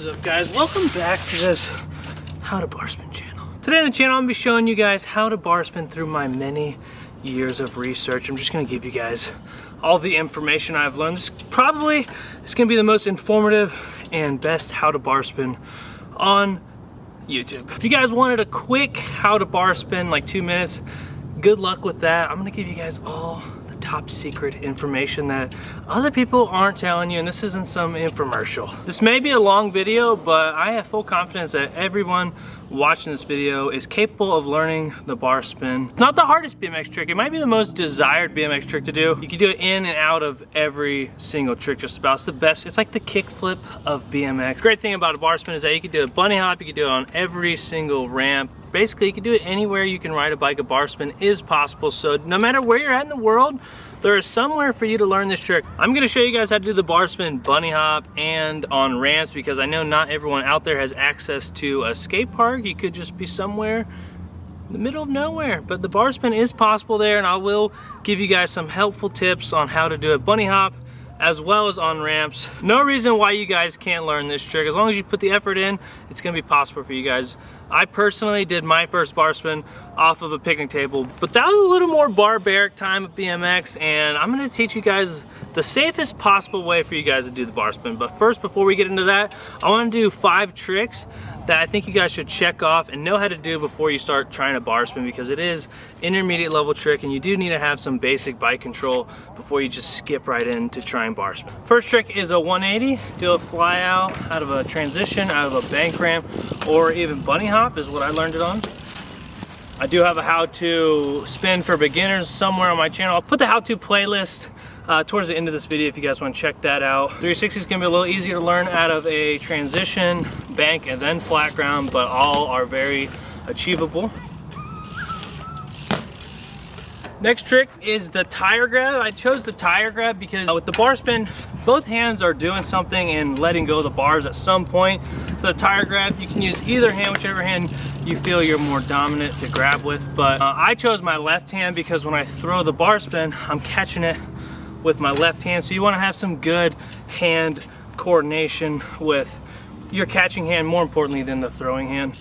What is up, guys? Welcome back to this How to Barspin channel. Today on the channel, I'm going to be showing you guys how to barspin through my many years of research. I'm just going to give you guys all the information I've learned. This probably is going to be the most informative and best how to barspin on YouTube. If you guys wanted a quick how to barspin, like 2 minutes, good luck with that. I'm going to give you guys all top secret information that other people aren't telling you, and this isn't some infomercial. This may be a long video, but I have full confidence that everyone watching this video is capable of learning the bar spin. It's not the hardest BMX trick. It might be the most desired BMX trick to do. You can do it in and out of every single trick just about. It's the best. It's like the kickflip of BMX. Great thing about a bar spin is that you can do a bunny hop. You can do it on every single ramp. Basically, you can do it anywhere you can ride a bike. A bar spin is possible. So no matter where you're at in the world, there is somewhere for you to learn this trick. I'm gonna show you guys how to do the bar spin bunny hop and on ramps, because I know not everyone out there has access to a skate park. You could just be somewhere in the middle of nowhere, but the bar spin is possible there, and I will give you guys some helpful tips on how to do it bunny hop as well as on ramps. No reason why you guys can't learn this trick. As long as you put the effort in, it's gonna be possible for you guys. I personally did my first bar spin off of a picnic table, but that was a little more barbaric time of BMX, and I'm gonna teach you guys the safest possible way for you guys to do the bar spin. But first, before we get into that, I wanna do 5 tricks that I think you guys should check off and know how to do before you start trying to bar spin, because it is intermediate level trick and you do need to have some basic bike control before you just skip right in to try and bar spin. First trick is a 180. Do a fly out of a transition, out of a bank ramp, or even bunny hop is what I learned it on. I do have a how to spin for beginners somewhere on my channel. I'll put the how to playlist towards the end of this video if you guys want to check that out. 360 is going to be a little easier to learn out of a transition, bank, and then flat ground, but all are very achievable. Next trick is the tire grab. I chose the tire grab because with the bar spin, both hands are doing something and letting go of the bars at some point. So the tire grab, you can use either hand, whichever hand you feel you're more dominant to grab with. But I chose my left hand because when I throw the bar spin, I'm catching it with my left hand. So you want to have some good hand coordination with your catching hand, more importantly than the throwing hand.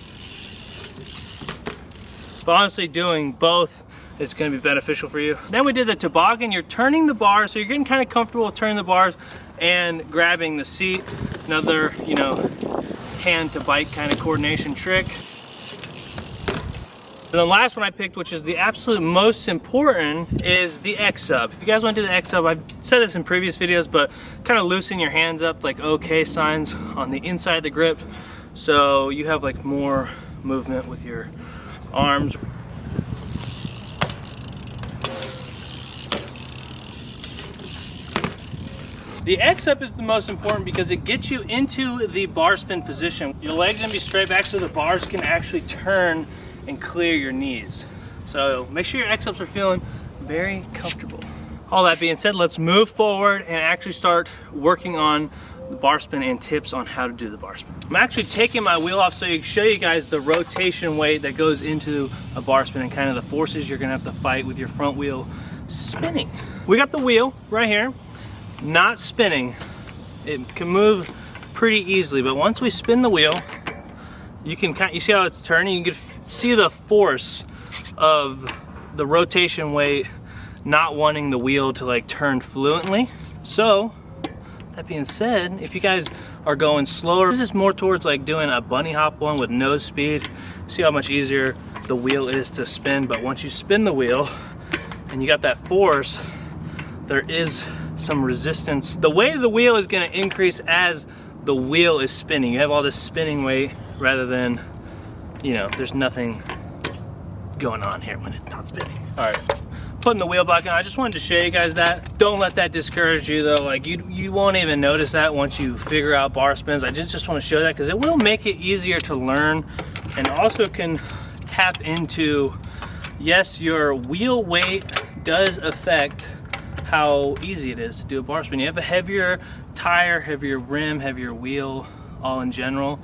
But honestly, doing both is going to be beneficial for you. Then we did the toboggan. You're turning the bars, so you're getting kind of comfortable with turning the bars and grabbing the seat. Another, hand to bike kind of coordination trick. And the last one I picked, which is the absolute most important, is the X-up. If you guys want to do the X-up, I've said this in previous videos, but kind of loosen your hands up like OK signs on the inside of the grip, so you have like more movement with your arms. The X-up is the most important because it gets you into the bar spin position. Your legs are gonna be straight back so the bars can actually turn and clear your knees. So make sure your X-ups are feeling very comfortable. All that being said, let's move forward and actually start working on the bar spin and tips on how to do the bar spin. I'm actually taking my wheel off so I can show you guys the rotation weight that goes into a bar spin and kind of the forces you're gonna have to fight with your front wheel spinning. We got the wheel right here. Not spinning. It can move pretty easily, but once we spin the wheel, you see how it's turning? You can see the force of the rotation weight not wanting the wheel to like turn fluently. So that being said, if you guys are going slower, this is more towards like doing a bunny hop one with no speed. See how much easier the wheel is to spin, but once you spin the wheel and you got that force, there is some resistance. The weight of the wheel is going to increase as the wheel is spinning. You have all this spinning weight rather than, there's nothing going on here when it's not spinning. All right, putting the wheel back on. I just wanted to show you guys that. Don't let that discourage you though. Like you won't even notice that once you figure out bar spins. I just want to show that because it will make it easier to learn, and also can tap into, yes, your wheel weight does affect how easy it is to do a bar spin. You have a heavier tire, heavier rim, heavier wheel, all in general.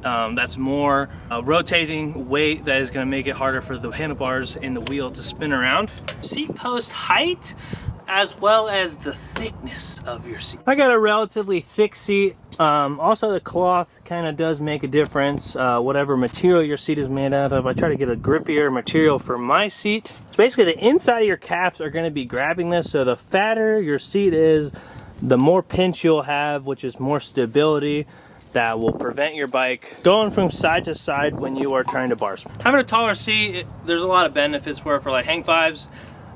That's more rotating weight that is going to make it harder for the handlebars and the wheel to spin around. Seat post height, as well as the thickness of your seat. I got a relatively thick seat. Also the cloth kind of does make a difference, whatever material your seat is made out of. I try to get a grippier material for my seat. So basically the inside of your calves are going to be grabbing this, so the fatter your seat is, the more pinch you'll have, which is more stability that will prevent your bike going from side to side when you are trying to bar spin. Having a taller seat, there's a lot of benefits for it, for like hang fives,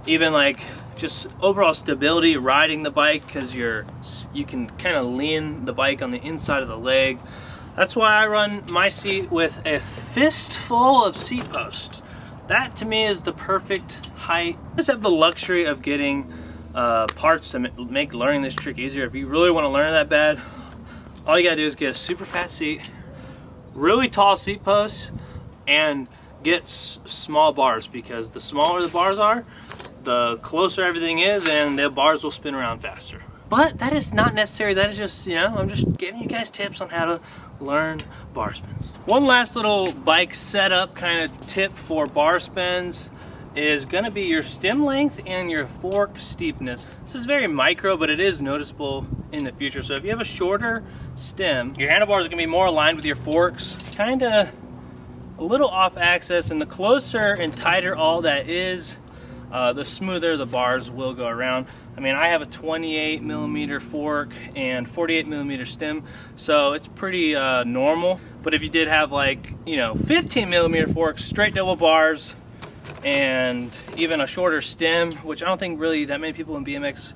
even like just overall stability riding the bike, because you can kind of lean the bike on the inside of the leg. That's why I run my seat with a fistful of seat post. That to me is the perfect height. I just have the luxury of getting parts to make learning this trick easier. If you really want to learn that bad, all you gotta do is get a super fat seat, really tall seat posts, and get small bars, because the smaller the bars are, the closer everything is, and the bars will spin around faster. But that is not necessary. That is just, you know, I'm just giving you guys tips on how to learn bar spins. One last little bike setup kind of tip for bar spins is gonna be your stim length and your fork steepness. This is very micro, but it is noticeable in the future. So if you have a shorter stem, your handlebars are gonna be more aligned with your forks, kind of a little off axis, and the closer and tighter all that is, the smoother the bars will go around. I mean, I have a 28mm fork and 48mm stem, so it's pretty normal. But if you did have, like, you know, 15mm forks, straight double bars, and even a shorter stem, which I don't think really that many people in BMX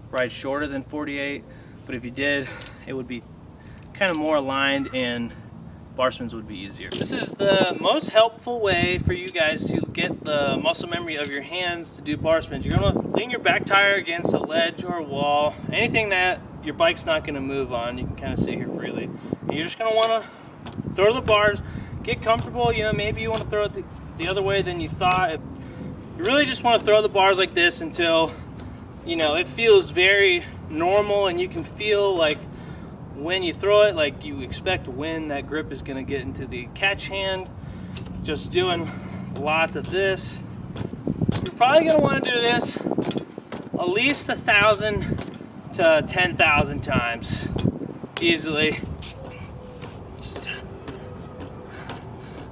ride shorter than 48, but if you did, it would be kind of more aligned and bar spins would be easier. This is the most helpful way for you guys to get the muscle memory of your hands to do bar spins. You're gonna lean your back tire against a ledge or a wall, anything that your bike's not gonna move on. You can kind of sit here freely. And you're just gonna wanna throw the bars, get comfortable. You know, maybe you wanna throw it the other way than you thought. You really just wanna throw the bars like this until, you know, it feels very normal, and you can feel like when you throw it, like you expect when that grip is gonna get into the catch hand. Just doing lots of this. You're probably gonna wanna do this at least 1,000 to 10,000 times, easily. Just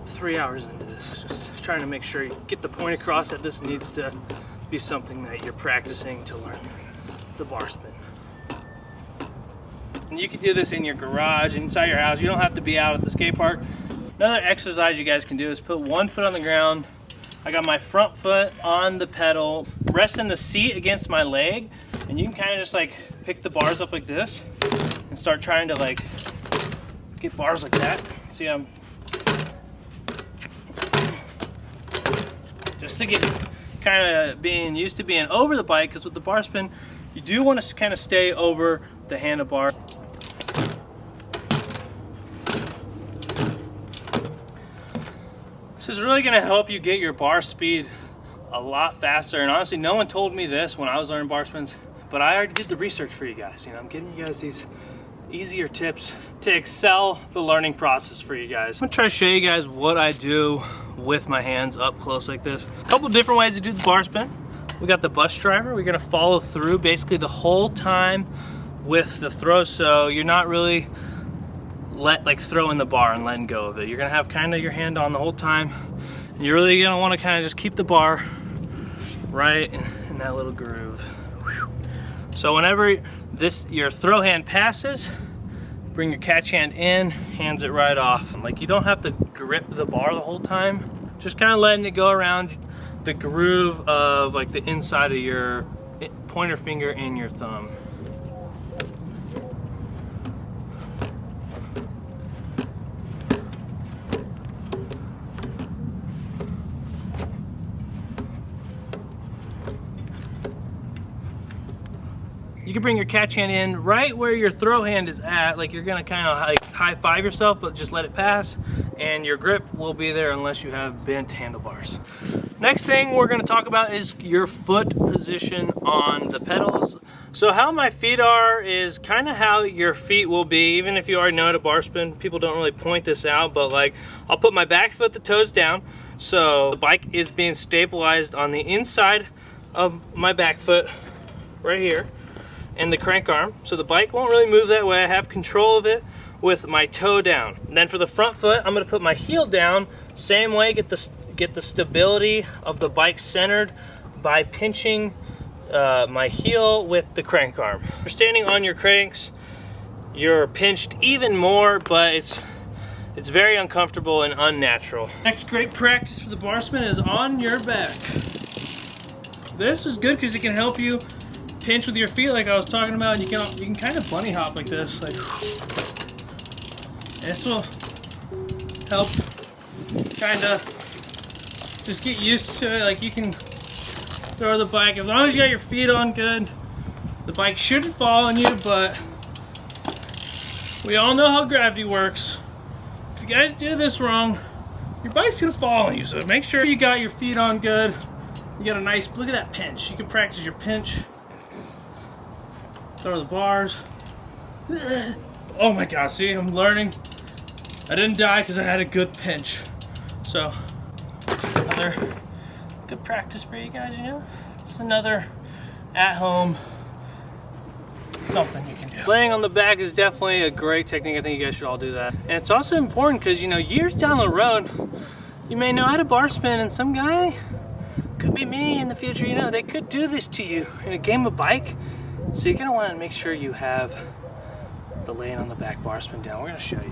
3 hours into this, just trying to make sure you get the point across that this needs to be something that you're practicing to learn the bar spin. And you can do this in your garage, inside your house. You don't have to be out at the skate park. Another exercise you guys can do is put one foot on the ground. I got my front foot on the pedal, resting the seat against my leg, and you can kind of just like pick the bars up like this and start trying to like get bars like that. See, I'm just to get kind of being used to being over the bike, because with the bar spin, you do want to kind of stay over the handlebar. This is really going to help you get your bar speed a lot faster. And honestly, no one told me this when I was learning bar spins, but I already did the research for you guys. You know, I'm giving you guys these easier tips to excel the learning process for you guys. I'm gonna try to show you guys what I do with my hands up close like this. A couple different ways to do the bar spin. We got the bus driver. We're gonna follow through basically the whole time with the throw, so you're not really throwing the bar and letting go of it. You're gonna have kind of your hand on the whole time, and you're really gonna want to kind of just keep the bar right in that little groove. Whew. So whenever your throw hand passes, bring your catch hand in, hands it right off. Like, you don't have to grip the bar the whole time, just kind of letting it go around the groove of like the inside of your pointer finger and your thumb. You can bring your catch hand in right where your throw hand is at, like you're gonna kind of like high five yourself, but just let it pass, and your grip will be there unless you have bent handlebars. Next thing we're gonna talk about is your foot position on the pedals. So how my feet are is kind of how your feet will be, even if you already know how to bar spin. People don't really point this out, but like I'll put my back foot, the toes down, so the bike is being stabilized on the inside of my back foot right here and the crank arm, so the bike won't really move that way. I have control of it with my toe down. And then for the front foot, I'm gonna put my heel down, same way, get the stability of the bike centered by pinching my heel with the crank arm. If you're standing on your cranks, you're pinched even more, but it's very uncomfortable and unnatural. Next great practice for the bar spin is on your back. This is good because it can help you pinch with your feet like I was talking about, and you can kind of bunny hop like this. Like, this will help kind of just get used to it. Like, you can throw the bike as long as you got your feet on good. The bike shouldn't fall on you, but we all know how gravity works. If you guys do this wrong, your bike's gonna fall on you. So make sure you got your feet on good. You got a nice, look at that pinch. You can practice your pinch. Throw the bars. Oh my gosh, see, I'm learning. I didn't die because I had a good pinch. So, another good practice for you guys, you know? It's another at-home something you can do. Laying on the back is definitely a great technique. I think you guys should all do that. And it's also important because, you know, years down the road, you may know how to bar spin, and some guy, could be me in the future, you know, they could do this to you in a game of bike. So you're gonna want to make sure you have the laying on the back bar spin down. We're gonna show you.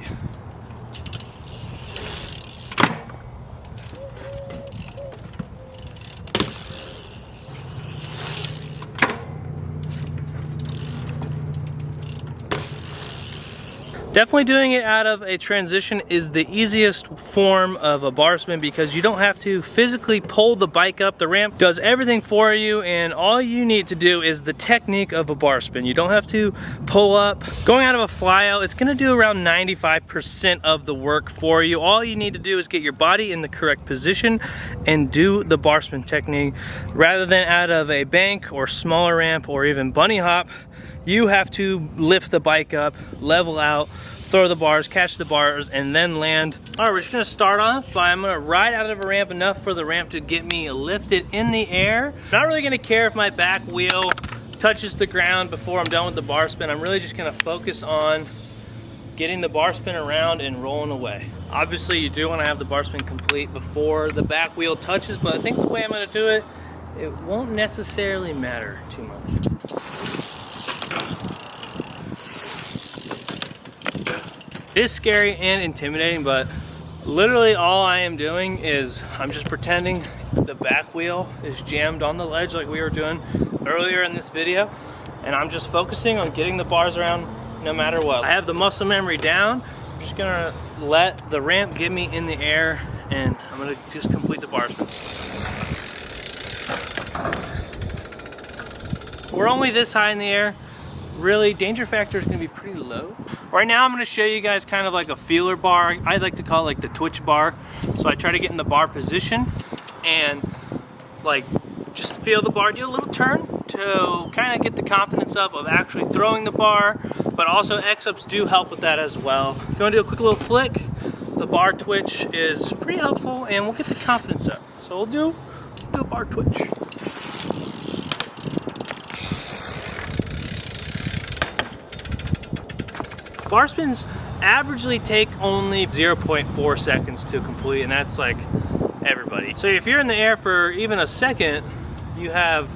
Definitely doing it out of a transition is the easiest form of a bar spin because you don't have to physically pull the bike up. The ramp does everything for you, and all you need to do is the technique of a bar spin. You don't have to pull up. Going out of a flyout, it's gonna do around 95% of the work for you. All you need to do is get your body in the correct position and do the bar spin technique. Rather than out of a bank or smaller ramp or even bunny hop, you have to lift the bike up, level out, throw the bars, catch the bars, and then land. All right, we're just gonna start off by, I'm gonna ride out of a ramp enough for the ramp to get me lifted in the air. Not really gonna care if my back wheel touches the ground before I'm done with the bar spin. I'm really just gonna focus on getting the bar spin around and rolling away. Obviously, you do wanna have the bar spin complete before the back wheel touches, but I think the way I'm gonna do it, it won't necessarily matter too much. It is scary and intimidating, but literally all I am doing is I'm just pretending the back wheel is jammed on the ledge like we were doing earlier in this video, and I'm just focusing on getting the bars around no matter what. I have the muscle memory down. I'm just gonna let the ramp get me in the air, and I'm gonna just complete the bar spin. We're only this high in the air. Really, danger factor is gonna be pretty low. Right now I'm gonna show you guys kind of like a feeler bar. I like to call it like the twitch bar. So I try to get in the bar position and like just feel the bar, do a little turn to kind of get the confidence up of actually throwing the bar, but also X-ups do help with that as well. If you wanna do a quick little flick, the bar twitch is pretty helpful and we'll get the confidence up. So we'll do a bar twitch. Bar spins averagely take only 0.4 seconds to complete, and that's like everybody. So if you're in the air for even a second, you have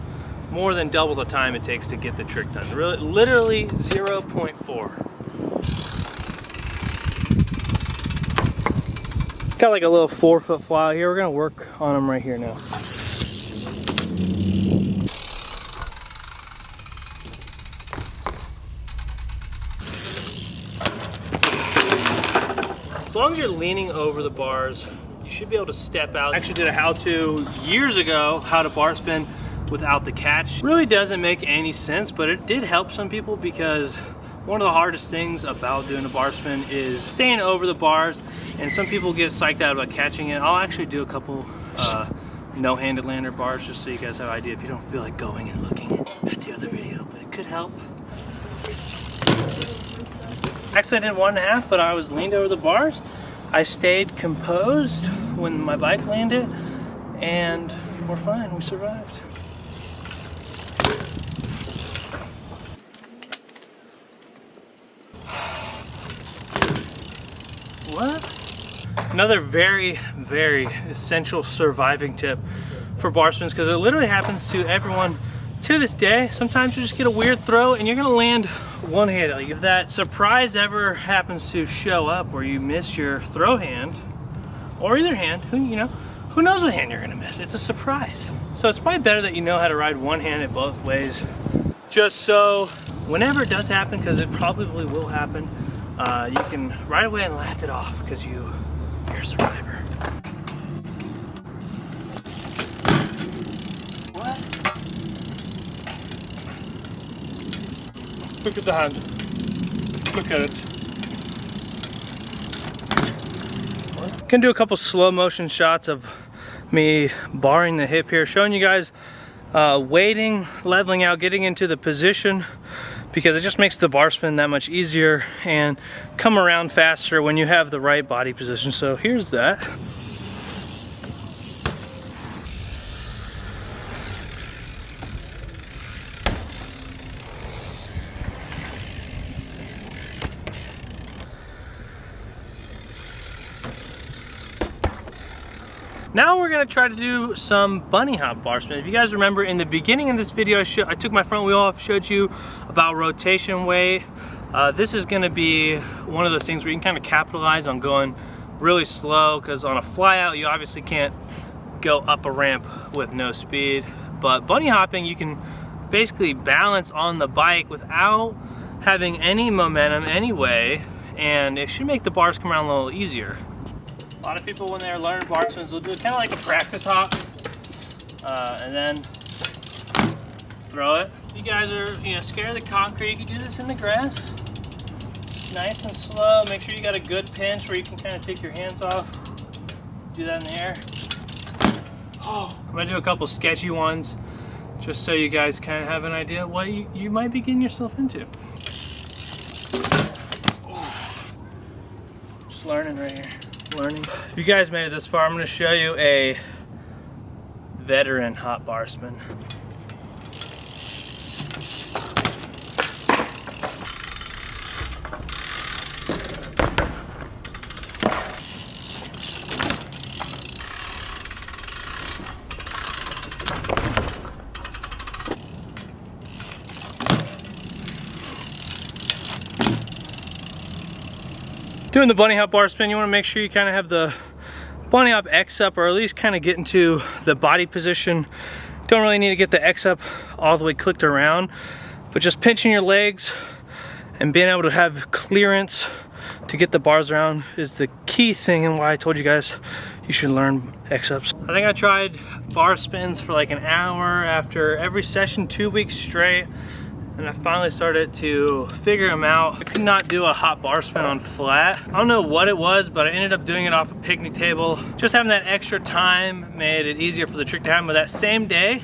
more than double the time it takes to get the trick done. Really, literally 0.4. Got like a little 4-foot fly here. We're gonna work on them right here now. As long as you're leaning over the bars, you should be able to step out. I actually did a how-to years ago, how to bar spin without the catch. Really doesn't make any sense, but it did help some people because one of the hardest things about doing a bar spin is staying over the bars, and some people get psyched out about catching it. I'll actually do a couple no-handed lander bars just so you guys have an idea if you don't feel like going and looking at the other video, but it could help. Actually, I did 1.5, but I was leaned over the bars. I stayed composed when my bike landed, and we're fine, we survived. What? Another very, very essential surviving tip for bar spins, because it literally happens to everyone to this day. Sometimes you just get a weird throw and you're gonna land one-handed. Like if that surprise ever happens to show up where you miss your throw hand, or either hand, who knows what hand you're gonna miss? It's a surprise. So it's probably better that you know how to ride one-handed both ways, just so whenever it does happen, because it probably will happen, you can right away and laugh it off because you're a survivor. Look at the hand. Look at it. Gonna do a couple slow motion shots of me barring the hip here, showing you guys waiting, leveling out, getting into the position, because it just makes the bar spin that much easier and come around faster when you have the right body position. So here's that. Now we're gonna try to do some bunny hop bar spin. If you guys remember in the beginning of this video, I took my front wheel off, showed you about rotation weight. This is gonna be one of those things where you can kind of capitalize on going really slow, because on a fly out, you obviously can't go up a ramp with no speed. But bunny hopping, you can basically balance on the bike without having any momentum anyway, and it should make the bars come around a little easier. A lot of people, when they're learning bar spins, will do kind of like a practice hop, and then throw it. If you guys are, scared of the concrete, you can do this in the grass. Nice and slow. Make sure you got a good pinch where you can kind of take your hands off. Do that in the air. I'm gonna do a couple sketchy ones, just so you guys kind of have an idea what you might be getting yourself into. Just learning right here. Learning. If you guys made it this far, I'm going to show you a veteran hop bar spin. Doing the bunny hop bar spin, you want to make sure you kind of have the bunny hop X up, or at least kind of get into the body position. Don't really need to get the X up all the way clicked around, but just pinching your legs and being able to have clearance to get the bars around is the key thing, and why I told you guys you should learn X ups. I think I tried bar spins for like an hour after every session, 2 weeks straight. And I finally started to figure them out. I could not do a hop bar spin on flat. I don't know what it was, but I ended up doing it off a picnic table. Just having that extra time made it easier for the trick to happen. But that same day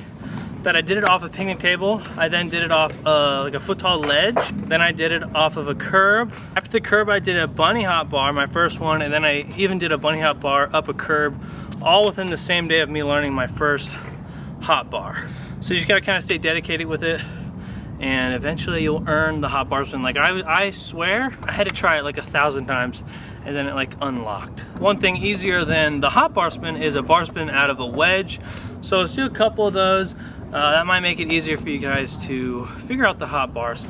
that I did it off a picnic table, I then did it off like a foot tall ledge. Then I did it off of a curb. After the curb, I did a bunny hop bar, my first one, and then I even did a bunny hop bar up a curb, all within the same day of me learning my first hop bar. So you just gotta kind of stay dedicated with it, and eventually you'll earn the hop bar spin. Like I swear, I had to try it like 1,000 times, and then it like unlocked. One thing easier than the hop bar spin is a bar spin out of a wedge. So let's do a couple of those. That might make it easier for you guys to figure out the hop bars.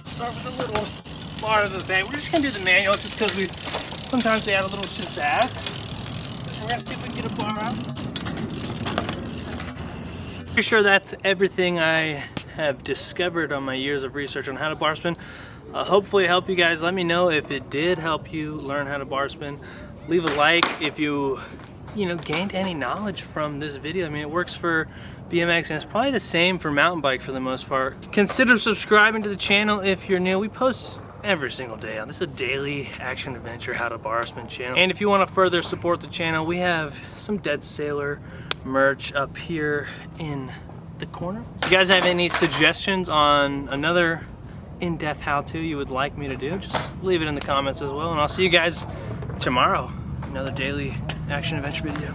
Start with a little bar of the bag. We're just gonna do the manual just because sometimes they add a little shit to add. We're gonna see if we can get a bar out. Pretty sure that's everything I have discovered on my years of research on how to bar spin. Hopefully it helped you guys. Let me know if it did help you learn how to bar spin. Leave a like if you gained any knowledge from this video. I mean, it works for BMX, and it's probably the same for mountain bike for the most part. Consider subscribing to the channel if you're new. We post every single day. This is a daily action adventure how to bar spin channel. And if you want to further support the channel, we have some Dead Sailor merch up here in the corner. If you guys have any suggestions on another in-depth how-to you would like me to do, just leave it in the comments as well, and I'll see you guys tomorrow. Another daily action adventure video.